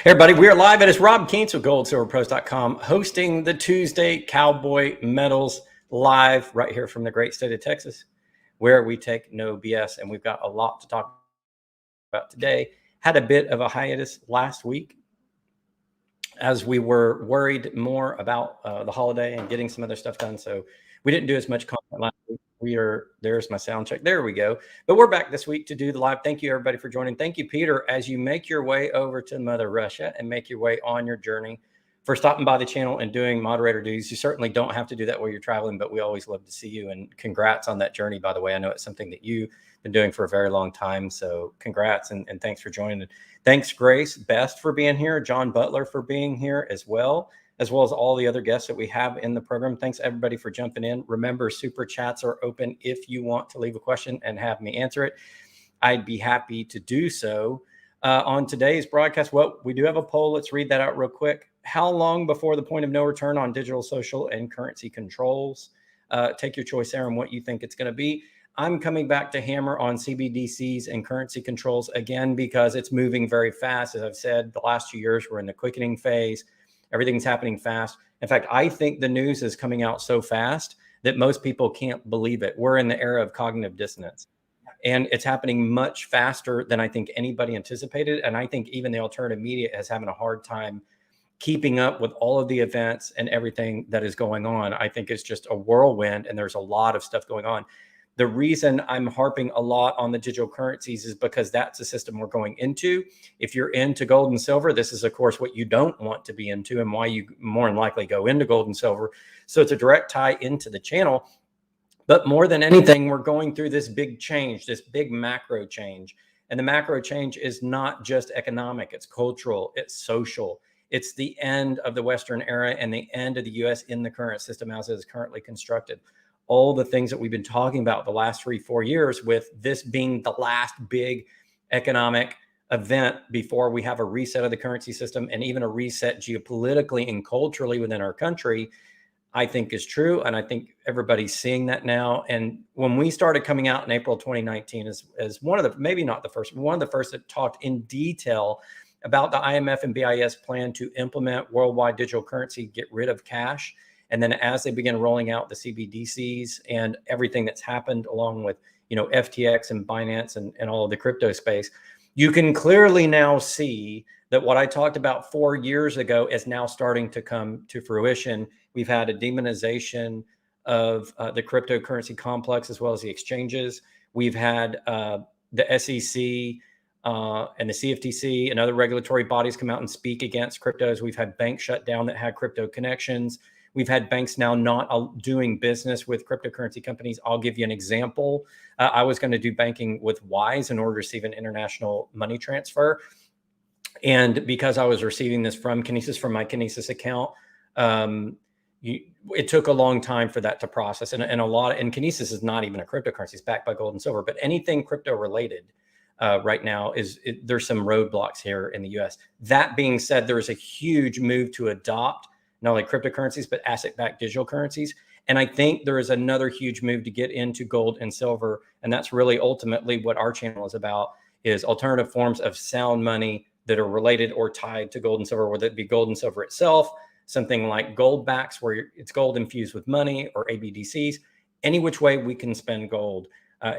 Hey everybody, we are live. It is Rob Kientz with 𝑔oldsilverpros.com hosting the Tuesday Cowboy Medals live right here from the great state of Texas, where we take no BS. And we've got a lot to talk about today. Had a bit of a hiatus last week as we were worried more about the holiday and getting some other stuff done. So we didn't do as much content last week. There's my sound check. There we go. But we're back this week to do the live. Thank you everybody for joining. Thank you, Peter, as you make your way over to Mother Russia and make your way on your journey, for stopping by the channel and doing moderator duties. You certainly don't have to do that while you're traveling, but we always love to see you. And congrats on that journey, by the way. I know it's something that you've been doing for a very long time. So congrats and thanks for joining. Thanks, Grace Best, for being here. John Butler for being here as well as all the other guests that we have in the program. Thanks everybody for jumping in. Remember, super chats are open if you want to leave a question and have me answer it. I'd be happy to do so. On today's broadcast, well, we do have a poll. Let's read that out real quick. How long before the point of no return on digital, social, and currency controls? Take your choice there on what you think it's going to be. I'm coming back to hammer on CBDCs and currency controls again, because it's moving very fast. As I've said, the last 2 years, we're in the quickening phase. Everything's happening fast. In fact, I think the news is coming out so fast that most people can't believe it. We're in the era of cognitive dissonance, and it's happening much faster than I think anybody anticipated. And I think even the alternative media is having a hard time keeping up with all of the events and everything that is going on. I think it's just a whirlwind, and there's a lot of stuff going on. The reason I'm harping a lot on the digital currencies is because that's the system we're going into. If you're into gold and silver, this is, of course, what you don't want to be into and why you more than likely go into gold and silver. So it's a direct tie into the channel. But more than anything, we're going through this big change, this big macro change. And the macro change is not just economic, it's cultural, it's social. It's the end of the Western era and the end of the US in the current system as it is currently constructed. All the things that we've been talking about the last 3-4 years, with this being the last big economic event before we have a reset of the currency system and even a reset geopolitically and culturally within our country, I think is true. And I think everybody's seeing that now. And when we started coming out in April 2019 as one of the, maybe not the first, one of the first that talked in detail about the IMF and BIS plan to implement worldwide digital currency, get rid of cash. And then as they begin rolling out the CBDCs and everything that's happened along with, FTX and Binance and all of the crypto space, you can clearly now see that what I talked about 4 years ago is now starting to come to fruition. We've had a demonization of the cryptocurrency complex as well as the exchanges. We've had the SEC and the CFTC and other regulatory bodies come out and speak against cryptos. We've had banks shut down that had crypto connections. We've had banks now not doing business with cryptocurrency companies. I'll give you an example. I was going to do banking with Wise in order to receive an international money transfer. And because I was receiving this from Kinesis, from my Kinesis account, it took a long time for that to process. And Kinesis is not even a cryptocurrency. It's backed by gold and silver. But anything crypto related right now there's some roadblocks here in the US. That being said, there is a huge move to adopt not only cryptocurrencies, but asset-backed digital currencies. And I think there is another huge move to get into gold and silver. And that's really ultimately what our channel is about, is alternative forms of sound money that are related or tied to gold and silver, whether it be gold and silver itself, something like gold backs where it's gold infused with money, or ABDCs. Any which way we can spend gold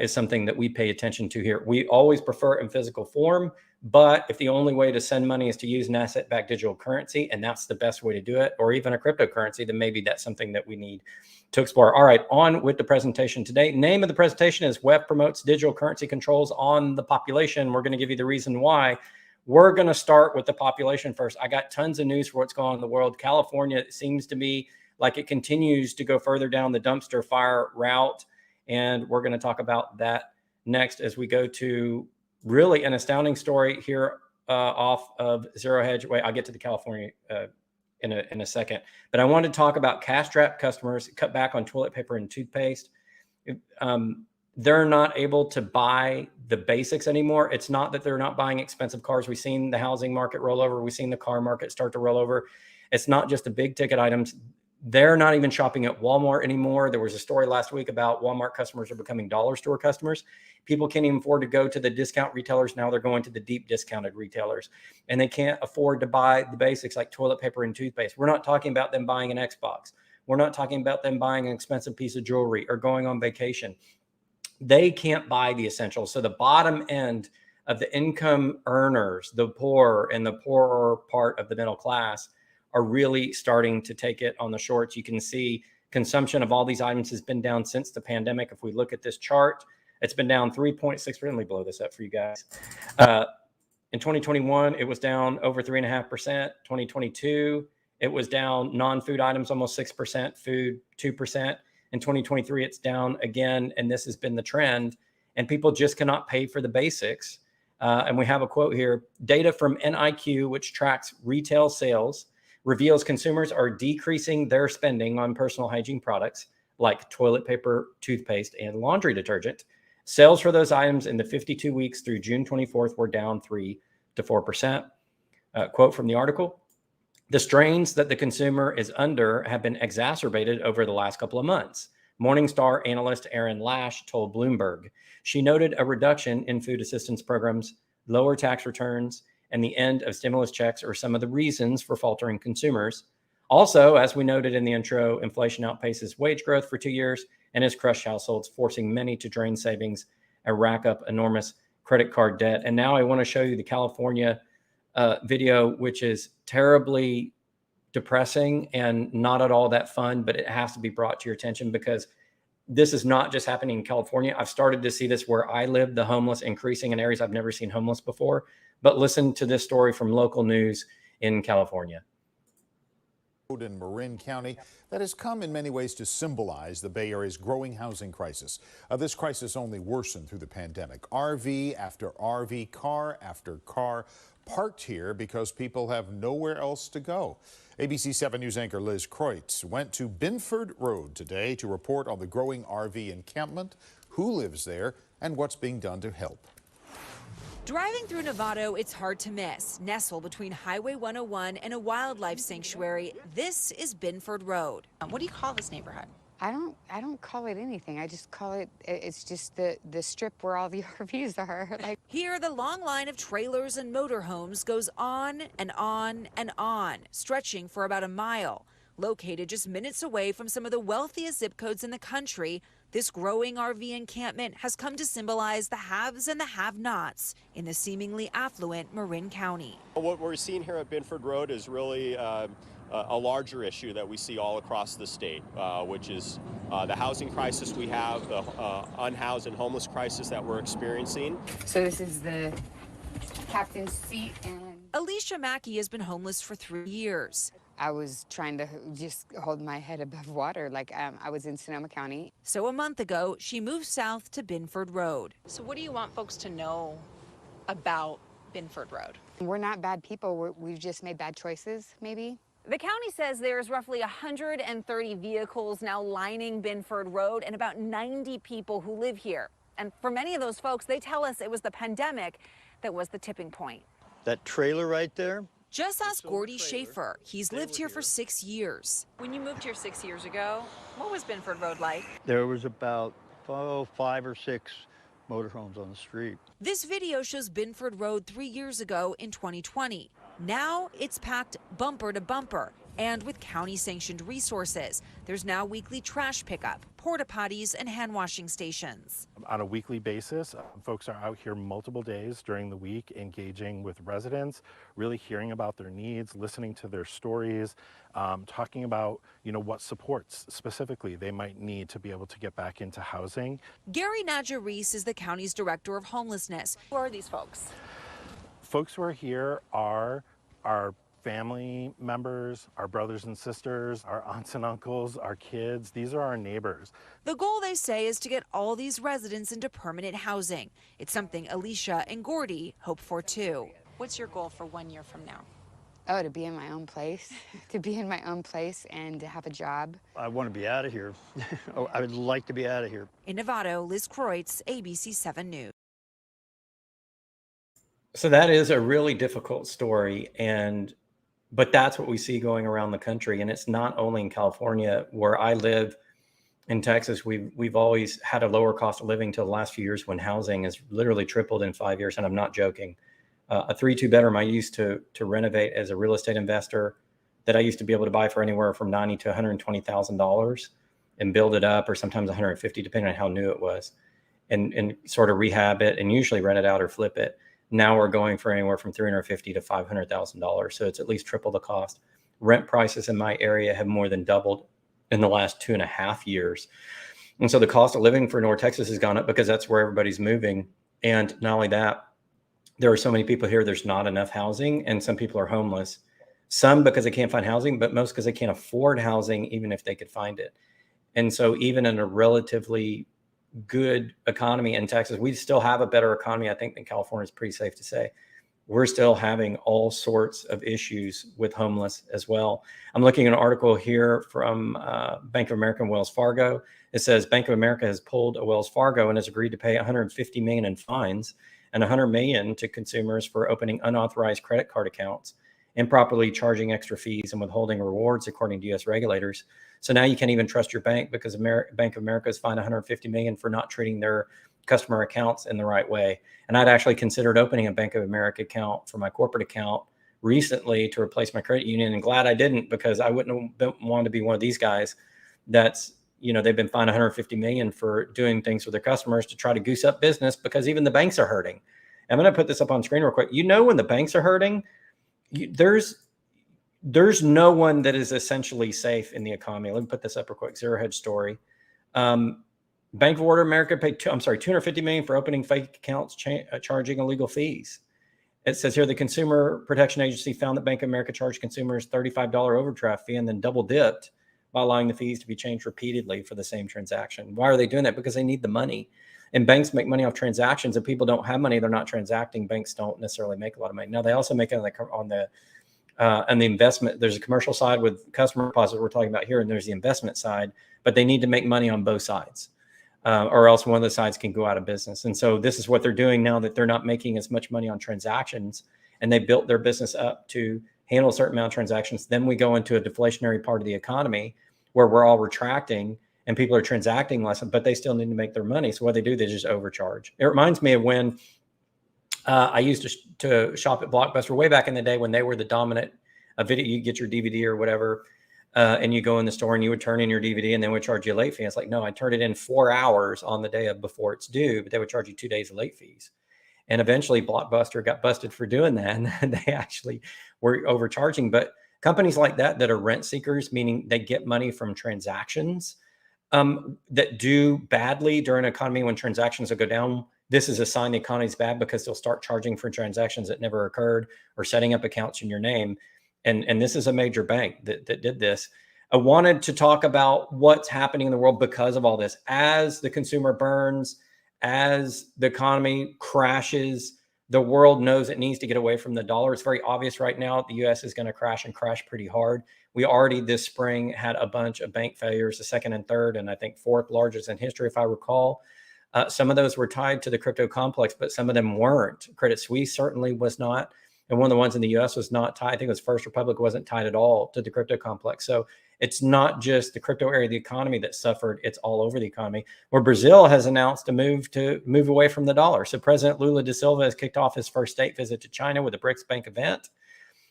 is something that we pay attention to here. We always prefer in physical form, but if the only way to send money is to use an asset-backed digital currency, and that's the best way to do it, or even a cryptocurrency, then maybe that's something that we need to explore. All right, on with the presentation today. Name of the presentation is WEF Promotes Digital Currency Controls on the Population. We're going to give you the reason why. We're going to start with the population first. I got tons of news for what's going on in the world. California seems to be like it continues to go further down the dumpster fire route. And we're going to talk about that next as we go to really an astounding story here off of Zero Hedge. Wait, I'll get to the California in a second. But I want to talk about cash-strapped customers, cut back on toilet paper and toothpaste. They're not able to buy the basics anymore. It's not that they're not buying expensive cars. We've seen the housing market roll over. We've seen the car market start to roll over. It's not just the big ticket items. They're not even shopping at Walmart anymore. There was a story last week about Walmart customers are becoming dollar store customers. People can't even afford to go to the discount retailers. Now they're going to the deep discounted retailers, and they can't afford to buy the basics like toilet paper and toothpaste. We're not talking about them buying an Xbox. We're not talking about them buying an expensive piece of jewelry or going on vacation. They can't buy the essentials. So the bottom end of the income earners, the poor and the poorer part of the middle class, are really starting to take it on the shorts. You can see consumption of all these items has been down since the pandemic. If we look at this chart, it's been down 3.6. Let me blow this up for you guys. In 2021, it was down over 3.5%. 2022, it was down non-food items almost 6%, food 2%. In 2023, it's down again, and this has been the trend. And people just cannot pay for the basics. And we have a quote here. Data from NIQ, which tracks retail sales, reveals consumers are decreasing their spending on personal hygiene products like toilet paper, toothpaste, and laundry detergent. Sales for those items in the 52 weeks through June 24th were down 3 to 4%. Quote from the article: the strains that the consumer is under have been exacerbated over the last couple of months. Morningstar analyst Erin Lash told Bloomberg. She noted a reduction in food assistance programs, lower tax returns, and the end of stimulus checks are some of the reasons for faltering consumers. Also, as we noted in the intro, inflation outpaces wage growth for 2 years and has crushed households, forcing many to drain savings and rack up enormous credit card debt. And now I want to show you the California video, which is terribly depressing and not at all that fun, but it has to be brought to your attention because this is not just happening in California. I've started to see this where I live, the homeless increasing in areas I've never seen homeless before. But listen to this story from local news in California. In Marin County that has come in many ways to symbolize the Bay Area's growing housing crisis. This crisis only worsened through the pandemic. RV after RV, car after car parked here because people have nowhere else to go. ABC 7 News anchor 𝘲𝙁𝘾𝙊𝙈𝙀 went to Binford Road today to report on the growing RV encampment, who lives there, and what's being done to help. Driving through Novato, it's hard to miss. Nestled between Highway 101 and a wildlife sanctuary, this is Binford Road. What do you call this neighborhood? I don't call it anything. I just call it, it's just the strip where all the RVs are. Here, the long line of trailers and motorhomes goes on and on and on, stretching for about a mile. Located just minutes away from some of the wealthiest zip codes in the country, this growing RV encampment has come to symbolize the haves and the have-nots in the seemingly affluent Marin County. What we're seeing here at Binford Road is really a larger issue that we see all across the state, which is the housing crisis we have, the unhoused and homeless crisis that we're experiencing. So this is the captain's seat, and 𝘬𝙀𝘾𝙊𝙀 has been homeless for 3 years. I was trying to just hold my head above water. I was in Sonoma County. So a month ago, she moved south to Binford Road. So what do you want folks to know about Binford Road? We're not bad people. We've just made bad choices, maybe. The county says there's roughly 130 vehicles now lining Binford Road and about 90 people who live here. And for many of those folks, they tell us it was the pandemic that was the tipping point. That trailer right there? Just ask 𝘫𝙁𝘾𝙊𝙀. He's lived here for 6 years. When you moved here 6 years ago, what was Binford Road like? There was about 5 or 6 motorhomes on the street. This video shows Binford Road 3 years ago in 2020. Now it's packed bumper to bumper. And with county-sanctioned resources, there's now weekly trash pickup, porta potties, and hand washing stations. On a weekly basis, folks are out here multiple days during the week, engaging with residents, really hearing about their needs, listening to their stories, talking about, what supports specifically they might need to be able to get back into housing. 𝘮𝙁𝙁 Reese is the county's director of homelessness. Who are these folks? Folks who are here are our family members, our brothers and sisters, our aunts and uncles, our kids. These are our neighbors. The goal, they say, is to get all these residents into permanent housing. It's something Alicia and Gordy hope for too. What's your goal for 1 year from now? Oh, to be in my own place. To be in my own place and to have a job. I want to be out of here. I would like to be out of here. In Novato, 𝘲𝙁𝘾𝙊𝙀, ABC 7 News. So that is a really difficult story. And But that's what we see going around the country. And it's not only in California. Where I live in Texas, we've always had a lower cost of living till the last few years, when housing has literally tripled in 5 years. And I'm not joking. A 3-2 bedroom I used to renovate as a real estate investor, that I used to be able to buy for anywhere from $90,000 to $120,000 and build it up, or sometimes $150,000, depending on how new it was, and sort of rehab it and usually rent it out or flip it. Now we're going for anywhere from $350,000 to $500,000. So it's at least triple the cost. Rent prices in my area have more than doubled in the last 2.5 years. And so the cost of living for North Texas has gone up, because that's where everybody's moving. And not only that, there are so many people here, there's not enough housing, and some people are homeless. Some because they can't find housing, but most because they can't afford housing, even if they could find it. And so even in a relatively good economy in Texas, we still have a better economy, I think, than California. Is pretty safe to say. We're still having all sorts of issues with homeless as well. I'm looking at an article here from Bank of America and Wells Fargo. It says Bank of America has pulled a Wells Fargo and has agreed to pay $150 million in fines and $100 million to consumers for opening unauthorized credit card accounts, improperly charging extra fees, and withholding rewards, according to U.S. regulators. So now you can't even trust your bank, because Bank of America has fined $150 million for not treating their customer accounts in the right way. And I'd actually considered opening a Bank of America account for my corporate account recently to replace my credit union, and glad I didn't, because I wouldn't want to be one of these guys that's, they've been fined $150 million for doing things with their customers to try to goose up business, because even the banks are hurting. I'm going to put this up on screen real quick. When the banks are hurting, there's no one that is essentially safe in the economy. Let me put this up real quick. Zero hedge story. Bank of America paid $250 million for opening fake accounts, charging illegal fees. It says here the Consumer Protection Agency found that Bank of America charged consumers $35 overdraft fee and then double dipped by allowing the fees to be changed repeatedly for the same transaction. Why are they doing that? Because they need the money. And banks make money off transactions. If people don't have money, they're not transacting. Banks don't necessarily make a lot of money. Now, they also make it on the investment. There's a commercial side with customer deposit we're talking about here, and there's the investment side. But they need to make money on both sides, or else one of the sides can go out of business. And so this is what they're doing now that they're not making as much money on transactions, and they built their business up to handle a certain amount of transactions. Then we go into a deflationary part of the economy where we're all retracting and people are transacting less, but they still need to make their money. So what they do, they just overcharge. It reminds me of when I used to shop at Blockbuster way back in the day, when they were the dominant video. You get your DVD or whatever, and you go in the store and you would turn in your DVD and they would charge you a late fee. It's like, no, I turned it in 4 hours on the day before it's due, but they would charge you 2 days of late fees. And eventually Blockbuster got busted for doing that, and they actually were overcharging. But companies like that are rent seekers, meaning they get money from transactions, that do badly during an economy when transactions will go down. This is a sign the economy is bad, because they'll start charging for transactions that never occurred or setting up accounts in your name. And this is a major bank that did this. I wanted to talk about what's happening in the world because of all this. As the consumer burns, as the economy crashes, the world knows it needs to get away from the dollar. It's very obvious right now. The U.S. is going to crash and crash pretty hard. We already this spring had a bunch of bank failures, the second and third, and I think fourth largest in history, if I recall. Some of those were tied to the crypto complex, but some of them weren't. Credit Suisse certainly was not. And one of the ones in the U.S. was not tied. I think it was First Republic, wasn't tied at all to the crypto complex. So it's not just the crypto area of the economy that suffered. It's all over the economy, where Brazil has announced to move away from the dollar. So President Lula da Silva has kicked off his first state visit to China with a BRICS Bank event.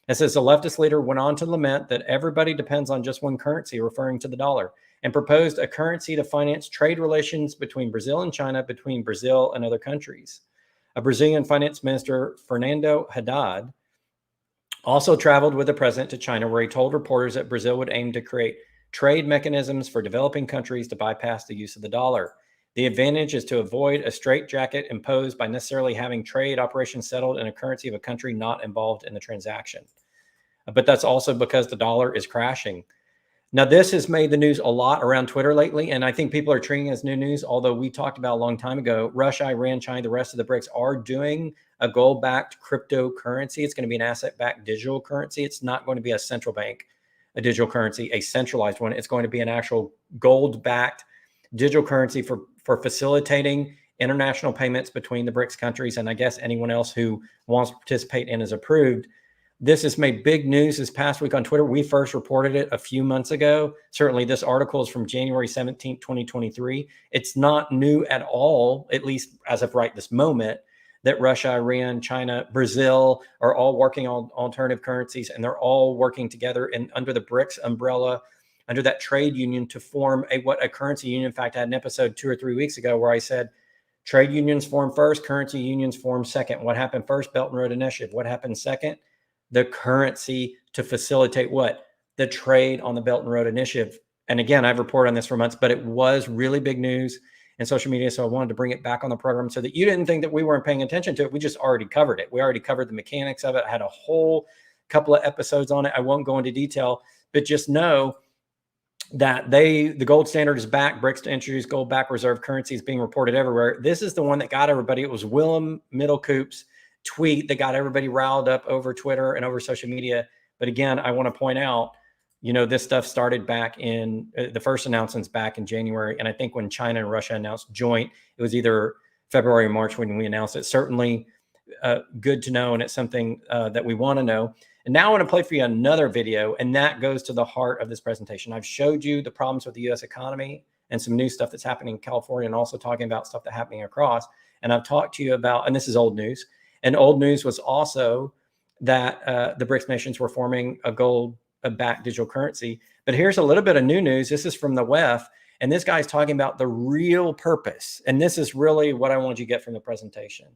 It says the leftist leader went on to lament that everybody depends on just one currency, referring to the dollar, and proposed a currency to finance trade relations between Brazil and China, between Brazil and other countries. A Brazilian finance minister, Fernando Haddad, also traveled with the president to China, where he told reporters that Brazil would aim to create trade mechanisms for developing countries to bypass the use of the dollar. The advantage is to avoid a straitjacket imposed by necessarily having trade operations settled in a currency of a country not involved in the transaction. But that's also because the dollar is crashing. Now, this has made the news a lot around Twitter lately, and I think people are treating it as new news, although we talked about a long time ago. Russia, Iran, China, the rest of the BRICS are doing a gold-backed cryptocurrency. It's going to be an asset-backed digital currency. It's not going to be a central bank, a digital currency, a centralized one. It's going to be an actual gold-backed digital currency for facilitating international payments between the BRICS countries, and I guess anyone else who wants to participate in is approved. This has made big news this past week on Twitter. We first reported it a few months ago. Certainly this article is from January 17, 2023. It's not new at all, at least as of right this moment, that Russia, Iran, China, Brazil are all working on alternative currencies, and they're all working together under the BRICS umbrella, under that trade union, to form a currency union. In fact, I had an episode 2 or 3 weeks ago where I said trade unions form first, currency unions form second. What happened first? Belt and Road Initiative. What happened second? The currency to facilitate what? The trade on the Belt and Road Initiative. And again, I've reported on this for months, but it was really big news in social media. So I wanted to bring it back on the program so that you didn't think that we weren't paying attention to it. We just already covered it. We already covered the mechanics of it. I had a whole couple of episodes on it. I won't go into detail, but just know that the gold standard is back. BRICS to introduce gold-backed reserve currency is being reported everywhere. This is the one that got everybody. It was 𝘬𝘀𝘾𝙊𝘾𝙊𝙀's tweet that got everybody riled up over Twitter and over social media. But again, I want to point out, this stuff started back in the first announcements back in January. And I think when China and Russia announced joint, it was either February or March when we announced it. Certainly good to know. And it's something that we want to know. And now I want to play for you another video, and that goes to the heart of this presentation. I've showed you the problems with the U.S. economy and some new stuff that's happening in California, and also talking about stuff that's happening across. And I've talked to you about, and this is old news, and old news was also that the BRICS nations were forming a gold-backed digital currency. But here's a little bit of new news. This is from the WEF, and this guy's talking about the real purpose. And this is really what I want you to get from the presentation.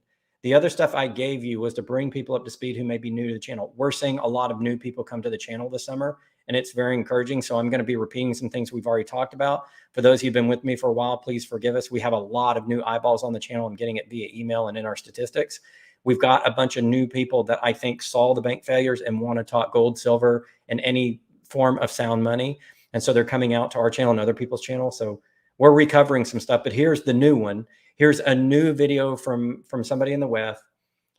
The other stuff I gave you was to bring people up to speed who may be new to the channel. We're seeing a lot of new people come to the channel this summer, and it's very encouraging. So I'm going to be repeating some things we've already talked about. For those who've been with me for a while, please forgive us. We have a lot of new eyeballs on the channel. I'm getting it via email and in our statistics. We've got a bunch of new people that I think saw the bank failures and want to talk gold, silver, and any form of sound money. And so they're coming out to our channel and other people's channels. So we're recovering some stuff. But here's the new one. Here's a new video from somebody in the WEF,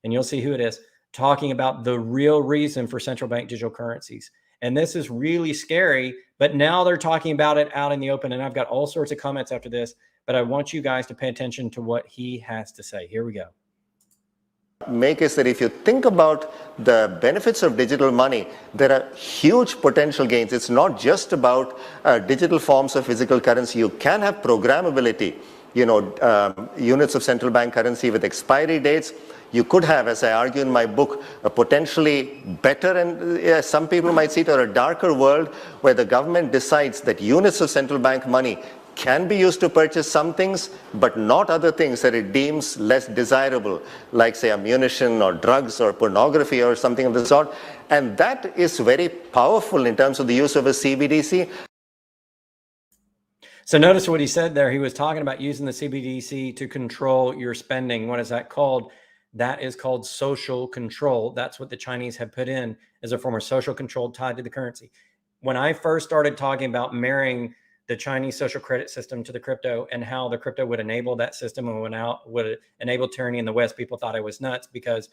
and you'll see who it is, talking about the real reason for central bank digital currencies. And this is really scary, but now they're talking about it out in the open. And I've got all sorts of comments after this, but I want you guys to pay attention to what he has to say. Here we go. Make is that if you think about the benefits of digital money, there are huge potential gains. It's not just about digital forms of physical currency. You can have programmability, units of central bank currency with expiry dates. You could have, as I argue in my book, a potentially better, and some people might see it, or a darker world where the government decides that units of central bank money can be used to purchase some things, but not other things that it deems less desirable, like, say, ammunition or drugs or pornography or something of the sort. And that is very powerful in terms of the use of a CBDC. So notice what he said there. He was talking about using the CBDC to control your spending. What is that called? That is called social control. That's what the Chinese have put in as a form of social control tied to the currency. When I first started talking about marrying the Chinese social credit system to the crypto and how the crypto would enable that system and would enable tyranny in the West, people thought I was nuts because,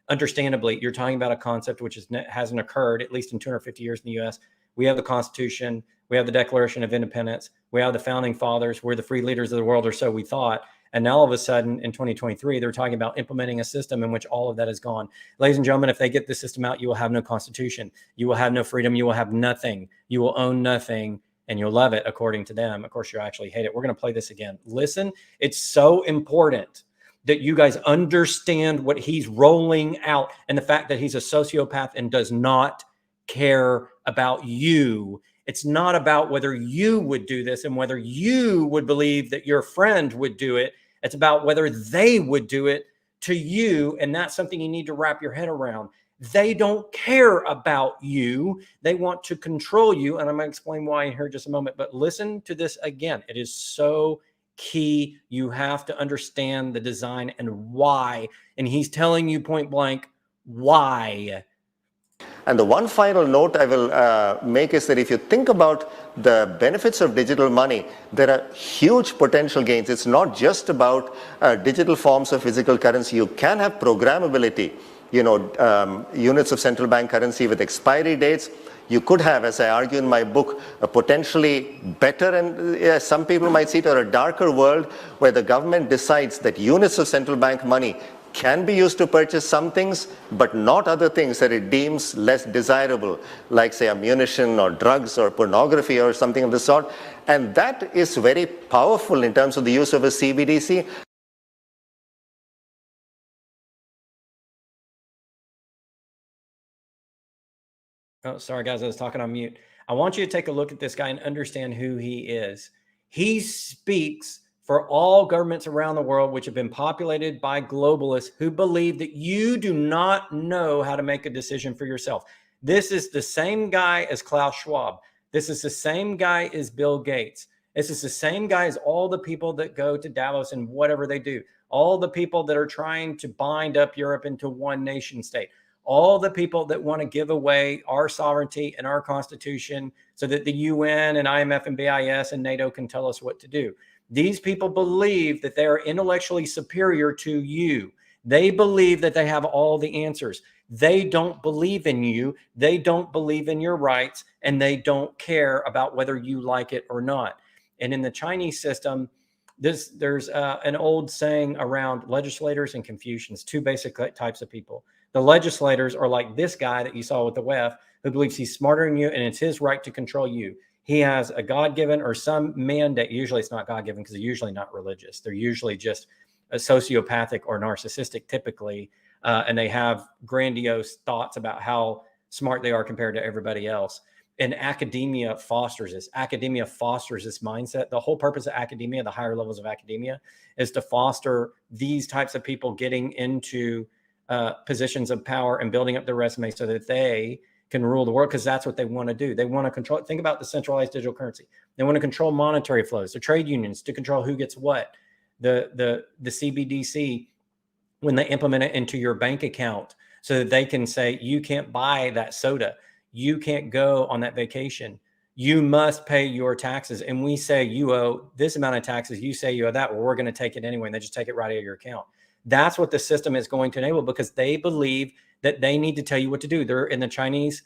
understandably, you're talking about a concept which hasn't occurred, at least in 250 years in the U.S. We have the Constitution. We have the Declaration of Independence. We have the Founding Fathers. We're the free leaders of the world, or so we thought. And now all of a sudden in 2023, they're talking about implementing a system in which all of that is gone. Ladies and gentlemen, if they get this system out, you will have no constitution. You will have no freedom. You will have nothing. You will own nothing, and you'll love it according to them. Of course, you actually hate it. We're going to play this again. Listen, it's so important that you guys understand what he's rolling out and the fact that he's a sociopath and does not care about you. It's not about whether you would do this and whether you would believe that your friend would do it. It's about whether they would do it to you. And that's something you need to wrap your head around. They don't care about you. They want to control you. And I'm going to explain why in here in just a moment. But listen to this again. It is so key. You have to understand the design and why. And he's telling you point blank, why. And the one final note I will make is that if you think about the benefits of digital money, there are huge potential gains. It's not just about digital forms of physical currency. You can have programmability, units of central bank currency with expiry dates. You could have, as I argue in my book, a potentially better, and some people might see it, or a darker world where the government decides that units of central bank money can be used to purchase some things, but not other things that it deems less desirable, like say ammunition or drugs or pornography or something of the sort. And that is very powerful in terms of the use of a CBDC. Oh, sorry, guys, I was talking on mute. I want you to take a look at this guy and understand who he is. He speaks for all governments around the world, which have been populated by globalists who believe that you do not know how to make a decision for yourself. This is the same guy as Klaus Schwab. This is the same guy as Bill Gates. This is the same guy as all the people that go to Davos and whatever they do. All the people that are trying to bind up Europe into one nation state. All the people that want to give away our sovereignty and our constitution so that the UN and IMF and BIS and NATO can tell us what to do. These people believe that they are intellectually superior to you. They believe that they have all the answers. They don't believe in you. They don't believe in your rights, and they don't care about whether you like it or not. And in the Chinese system, there's an old saying around legislators and Confucians, two basic types of people. The legislators are like this guy that you saw with the WEF, who believes he's smarter than you and it's his right to control you. He has a God-given or some mandate. Usually it's not God-given because they're usually not religious. They're usually just a sociopathic or narcissistic typically, and they have grandiose thoughts about how smart they are compared to everybody else. And academia fosters this. Academia fosters this mindset. The whole purpose of academia, the higher levels of academia, is to foster these types of people getting into positions of power and building up their resume so that they can rule the world, because that's what they want to do. They want to control. Think about the centralized digital currency. They want to control monetary flows, the trade unions to control who gets what, the CBDC when they implement it into your bank account so that they can say, you can't buy that soda. You can't go on that vacation. You must pay your taxes. And we say you owe this amount of taxes. You say you owe that. Well, we're going to take it anyway. And they just take it right out of your account. That's what the system is going to enable, because they believe that they need to tell you what to do. They're in the Chinese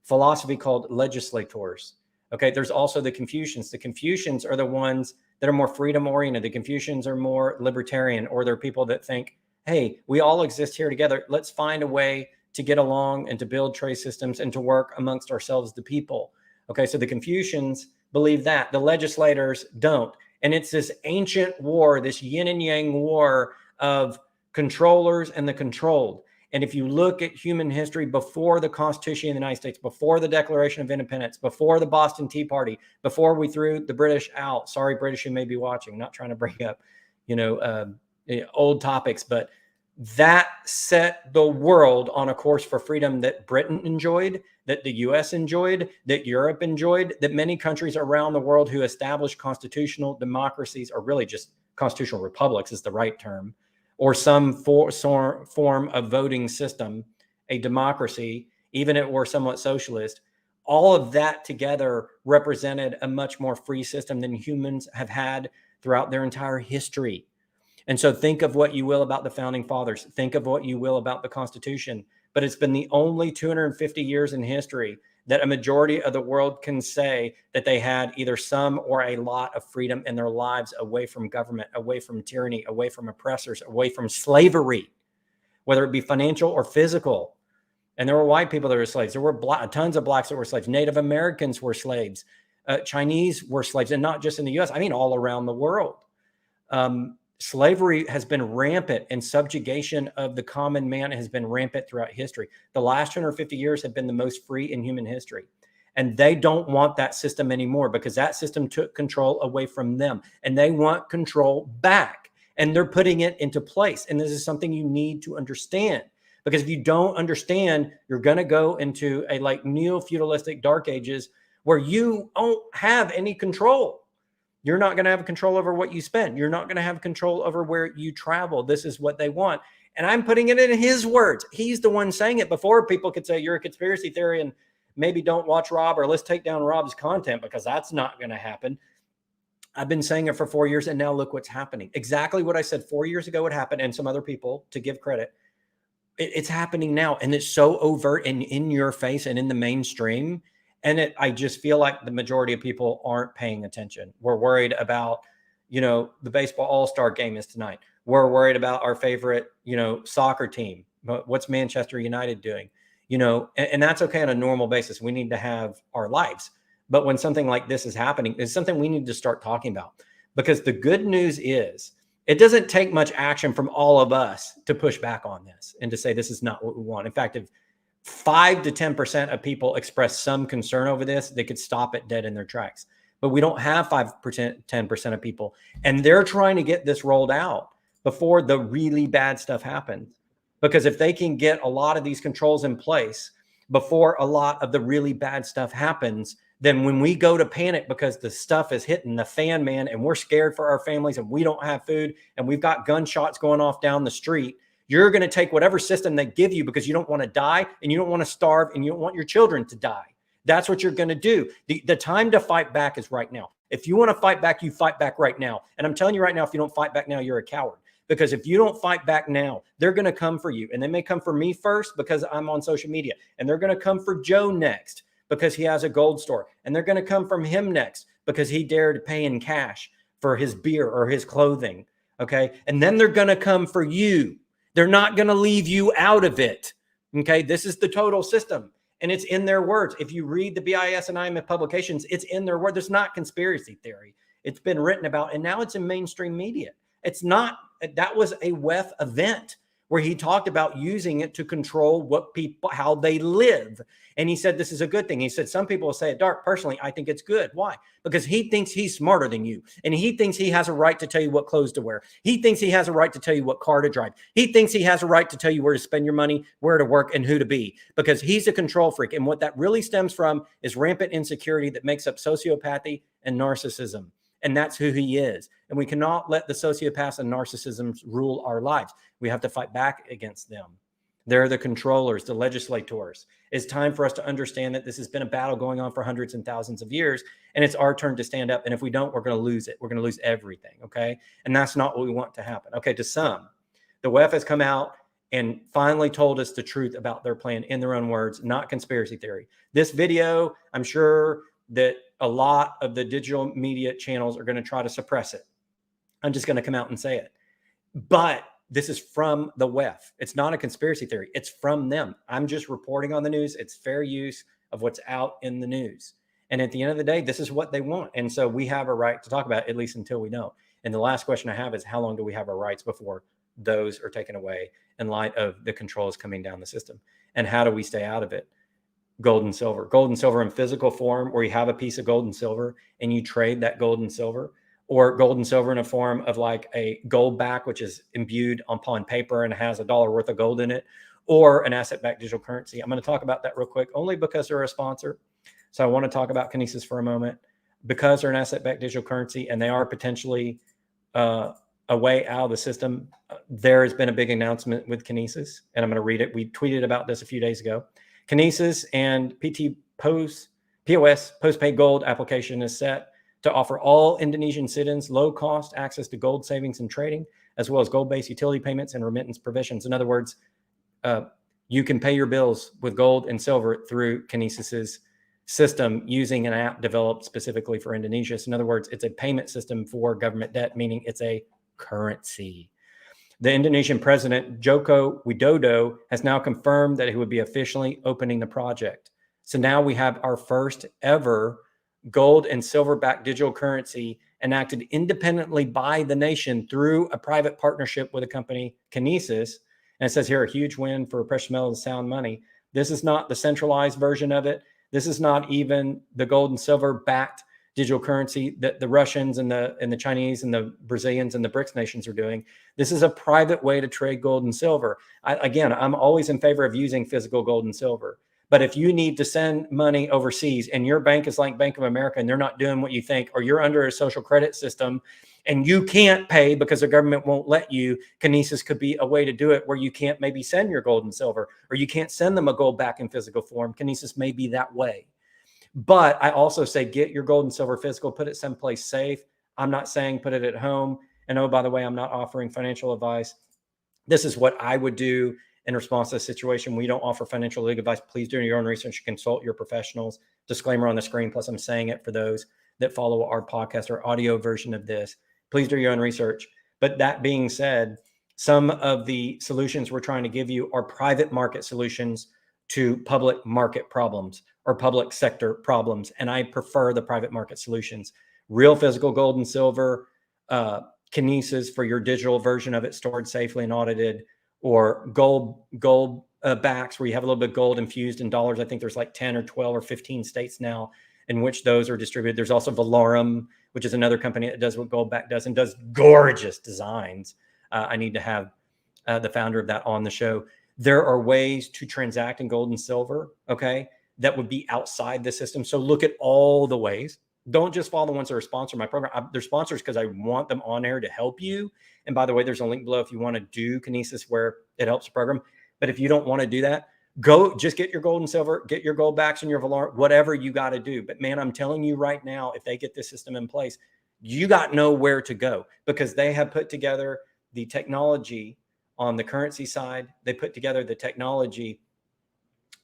philosophy called legislators. Okay, there's also the Confucians. The Confucians are the ones that are more freedom oriented. The Confucians are more libertarian, or they're people that think, hey, we all exist here together. Let's find a way to get along and to build trade systems and to work amongst ourselves, the people. Okay, so the Confucians believe that. The legislators don't. And it's this ancient war, this yin and yang war of controllers and the controlled. And if you look at human history before the Constitution of the United States, before the Declaration of Independence, before the Boston Tea Party, before we threw the British out, sorry, British, you may be watching, not trying to bring up, old topics, but that set the world on a course for freedom that Britain enjoyed, that the US enjoyed, that Europe enjoyed, that many countries around the world who established constitutional democracies, or really just constitutional republics is the right term, or some form of voting system, a democracy, even if it were somewhat socialist, all of that together represented a much more free system than humans have had throughout their entire history. And so think of what you will about the founding fathers, think of what you will about the Constitution, but it's been the only 250 years in history that a majority of the world can say that they had either some or a lot of freedom in their lives, away from government, away from tyranny, away from oppressors, away from slavery, whether it be financial or physical. And there were white people that were slaves. There were tons of blacks that were slaves. Native Americans were slaves. Chinese were slaves, and not just in the US, I mean all around the world. Slavery has been rampant, and subjugation of the common man has been rampant throughout history. The last 250 years have been the most free in human history. And they don't want that system anymore, because that system took control away from them, and they want control back, and they're putting it into place. And this is something you need to understand, because if you don't understand, you're going to go into a like neo-feudalistic dark ages where you don't have any control. You're not going to have control over what you spend. You're not going to have control over where you travel. This is what they want. And I'm putting it in his words. He's the one saying it. Before, people could say you're a conspiracy theory and maybe don't watch Rob, or let's take down Rob's content, because that's not going to happen. I've been saying it for 4 years, and now look what's happening. Exactly what I said 4 years ago would happen, and some other people, to give credit, it's happening now. And it's so overt and in your face and in the mainstream. And I just feel like the majority of people aren't paying attention. We're worried about, the baseball all-star game is tonight. we're worried about our favorite, soccer team. What's Manchester United doing? And that's okay on a normal basis. We need to have our lives. But when something like this is happening, it's something we need to start talking about, because the good news is it doesn't take much action from all of us to push back on this and to say this is not what we want. In fact, if 5 to 10% of people express some concern over this, they could stop it dead in their tracks. But we don't have 5%, 10% of people. And they're trying to get this rolled out before the really bad stuff happens. Because if they can get a lot of these controls in place before a lot of the really bad stuff happens, then when we go to panic because the stuff is hitting the fan, man, and we're scared for our families and we don't have food and we've got gunshots going off down the street, you're going to take whatever system they give you because you don't want to die and you don't want to starve and you don't want your children to die. That's what you're going to do. The time to fight back is right now. If you want to fight back, you fight back right now. And I'm telling you right now, if you don't fight back now, you're a coward. Because if you don't fight back now, they're going to come for you. And they may come for me first because I'm on social media. And they're going to come for Joe next because he has a gold store. And they're going to come from him next because he dared pay in cash for his beer or his clothing. Okay. And then they're going to come for you. They're not going to leave you out of it. Okay. This is the total system. And it's in their words. If you read the BIS and IMF publications, it's in their word. There's not conspiracy theory. It's been written about, and now it's in mainstream media. It's not, that was a WEF event where he talked about using it to control what people, how they live. And he said, this is a good thing. He said, some people will say it dark. Personally, I think it's good. Why? Because he thinks he's smarter than you. And he thinks he has a right to tell you what clothes to wear. He thinks he has a right to tell you what car to drive. He thinks he has a right to tell you where to spend your money, where to work, and who to be, because he's a control freak. And what that really stems from is rampant insecurity that makes up sociopathy and narcissism. And that's who he is. And we cannot let the sociopaths and narcissisms rule our lives. We have to fight back against them. They're the controllers, the legislators. It's time for us to understand that this has been a battle going on for hundreds and thousands of years, and it's our turn to stand up. And if we don't, we're going to lose it. We're going to lose everything, okay? And that's not what we want to happen. Okay, to some, the WEF has come out and finally told us the truth about their plan in their own words, not conspiracy theory. This video, I'm sure that a lot of the digital media channels are going to try to suppress it. I'm just going to come out and say it. But this is from the WEF. It's not a conspiracy theory. It's from them. I'm just reporting on the news. It's fair use of what's out in the news. And at the end of the day, this is what they want. And so we have a right to talk about it, at least until we know. And the last question I have is, how long do we have our rights before those are taken away in light of the controls coming down the system? And how do we stay out of it? Gold and silver in physical form, where you have a piece of gold and silver and you trade that gold and silver, or gold and silver in a form of like a gold back, which is imbued upon paper and has $1 worth of gold in it, or an asset-backed digital currency. I'm going to talk about that real quick, only because they're a sponsor. So I want to talk about Kinesis for a moment, because they're an asset-backed digital currency and they are potentially a way out of the system. There has been a big announcement with Kinesis, and I'm going to read it. We tweeted about this a few days ago. Kinesis and POS postpaid gold application is set to offer all Indonesian citizens low-cost access to gold savings and trading, as well as gold-based utility payments and remittance provisions. In other words, you can pay your bills with gold and silver through Kinesis's system using an app developed specifically for Indonesia. So in other words, it's a payment system for government debt, meaning it's a currency. The Indonesian president, Joko Widodo, has now confirmed that he would be officially opening the project. So now we have our first ever gold and silver-backed digital currency enacted independently by the nation through a private partnership with a company, Kinesis. And it says here, a huge win for precious metals and sound money. This is not the centralized version of it. This is not even the gold and silver-backed digital currency that the Russians and the Chinese and the Brazilians and the BRICS nations are doing. This is a private way to trade gold and silver. Again, I'm always in favor of using physical gold and silver. But if you need to send money overseas and your bank is like Bank of America and they're not doing what you think, or you're under a social credit system and you can't pay because the government won't let you, Kinesis could be a way to do it where you can't maybe send your gold and silver, or you can't send them a gold back in physical form. Kinesis may be that way. But I also say, get your gold and silver physical, put it someplace safe. I'm not saying put it at home. And oh, by the way, I'm not offering financial advice. This is what I would do in response to the situation. We don't offer financial legal advice. Please do your own research, consult your professionals. Disclaimer on the screen, plus I'm saying it for those that follow our podcast or audio version of this. Please do your own research. But that being said, some of the solutions we're trying to give you are private market solutions to public market problems or public sector problems. And I prefer the private market solutions. Real physical gold and silver, kinesis for your digital version of it stored safely and audited, or gold backs where you have a little bit of gold infused in dollars. I think there's like 10 or 12 or 15 states now in which those are distributed. There's also Valorum, which is another company that does what Goldback does and does gorgeous designs. I need to have the founder of that on the show. There are ways to transact in gold and silver, okay, that would be outside the system. So look at all the ways. Don't just follow the ones that are sponsoring my program. They're sponsors because I want them on air to help you. And by the way, there's a link below if you want to do kinesis where it helps the program. But if you don't want to do that, go just get your gold and silver, get your gold backs and your Valor, whatever you got to do. But man, I'm telling you right now, if they get this system in place, you got nowhere to go, because they have put together the technology on the currency side. They put together the technology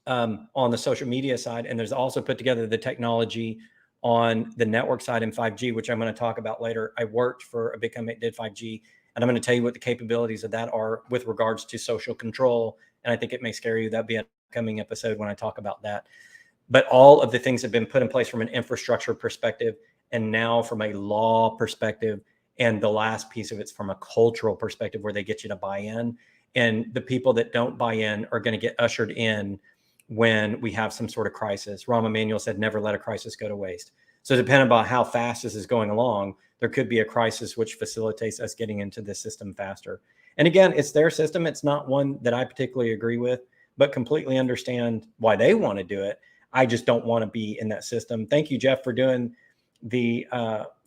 on the social media side. And there's also put together the technology on the network side in 5G, which I'm going to talk about later. I worked for a big company that did 5G, and I'm going to tell you what the capabilities of that are with regards to social control. And I think it may scare you. That'll be a coming episode when I talk about that. But all of the things have been put in place from an infrastructure perspective, and now from a law perspective. And the last piece of it's from a cultural perspective, where they get you to buy in. And the people that don't buy in are going to get ushered in when we have some sort of crisis. Rahm Emanuel said, never let a crisis go to waste. So depending on how fast this is going along, there could be a crisis which facilitates us getting into this system faster. And again, it's their system. It's not one that I particularly agree with, but completely understand why they want to do it. I just don't want to be in that system. Thank you, Jeff, for doing the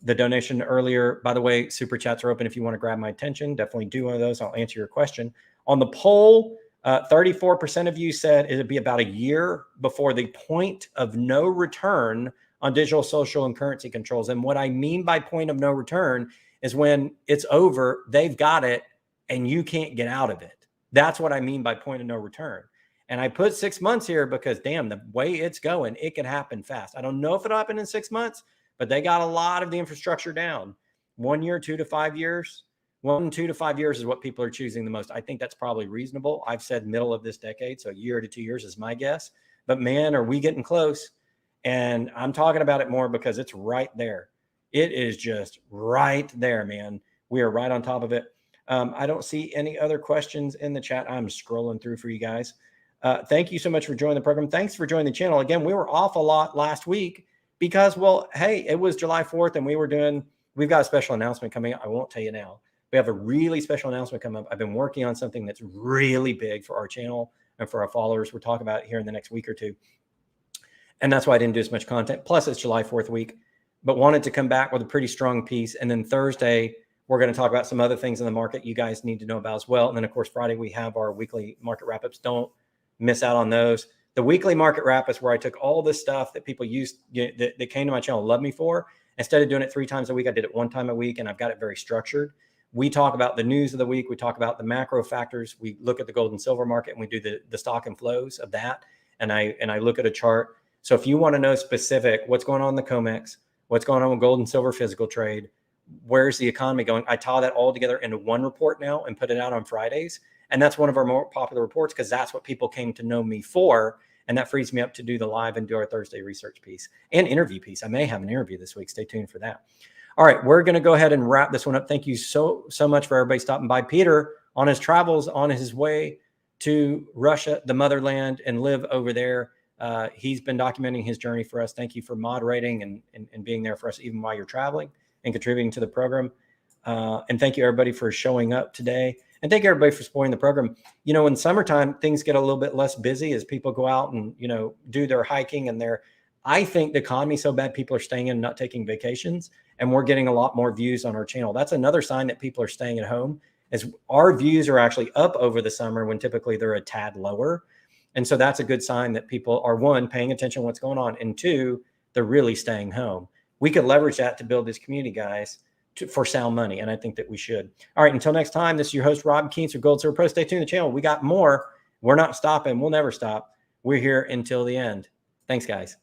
donation earlier. By the way, super chats are open if you want to grab my attention. Definitely do one of those. I'll answer your question. On the poll, 34% of you said it'd be about a year before the point of no return on digital, social, and currency controls. And what I mean by point of no return is when it's over, they've got it and you can't get out of it. That's what I mean by point of no return. And I put 6 months here because, damn, the way it's going, it could happen fast. I don't know if it'll happen in 6 months, but they got a lot of the infrastructure down. 1 year, 2 to 5 years. 1, 2 to 5 years is what people are choosing the most. I think that's probably reasonable. I've said middle of this decade, so a year to 2 years is my guess. But man, are we getting close? And I'm talking about it more because it's right there. It is just right there, man. We are right on top of it. I don't see any other questions in the chat. I'm scrolling through for you guys. Thank you so much for joining the program. Thanks for joining the channel. Again, we were off a lot last week because, well, hey, it was July 4th and we've got a special announcement coming up. I won't tell you now. We have a really special announcement coming up. I've been working on something that's really big for our channel and for our followers. We'll talk about it here in the next week or two. And that's why I didn't do as much content. Plus, it's July 4th week, but wanted to come back with a pretty strong piece. And then Thursday, we're going to talk about some other things in the market you guys need to know about as well. And then, of course, Friday, we have our weekly market wrap-ups. Don't miss out on those. The weekly market wrap is where I took all this stuff that people used, that came to my channel, love me for. Instead of doing it 3 times a week, I did it 1 time a week, and I've got it very structured. We talk about the news of the week. We talk about the macro factors. We look at the gold and silver market, and we do the stock and flows of that. And I look at a chart. So if you want to know specific what's going on in the COMEX, what's going on with gold and silver physical trade, where's the economy going, I tie that all together into one report now and put it out on Fridays. And that's one of our more popular reports because that's what people came to know me for. And that frees me up to do the live and do our Thursday research piece and interview piece. I may have an interview this week. Stay tuned for that. All right, we're going to go ahead and wrap this one up. Thank you so much for everybody stopping by. Peter, on his travels, on his way to Russia, the motherland, and live over there. He's been documenting his journey for us. Thank you for moderating and being there for us even while you're traveling and contributing to the program. And thank you, everybody, for showing up today. And thank you, everybody, for supporting the program. You know, in summertime, things get a little bit less busy as people go out and, you know, do their hiking and I think the economy is so bad, people are staying in and not taking vacations. And we're getting a lot more views on our channel. That's another sign that people are staying at home, is our views are actually up over the summer when typically they're a tad lower. And so that's a good sign that people are, 1, paying attention to what's going on, and 2, they're really staying home. We could leverage that to build this community, guys, for sound money. And I think that we should. All right. Until next time, this is your host, Rob Keynes of Gold Silver Pro. Stay tuned to the channel. We got more. We're not stopping. We'll never stop. We're here until the end. Thanks, guys.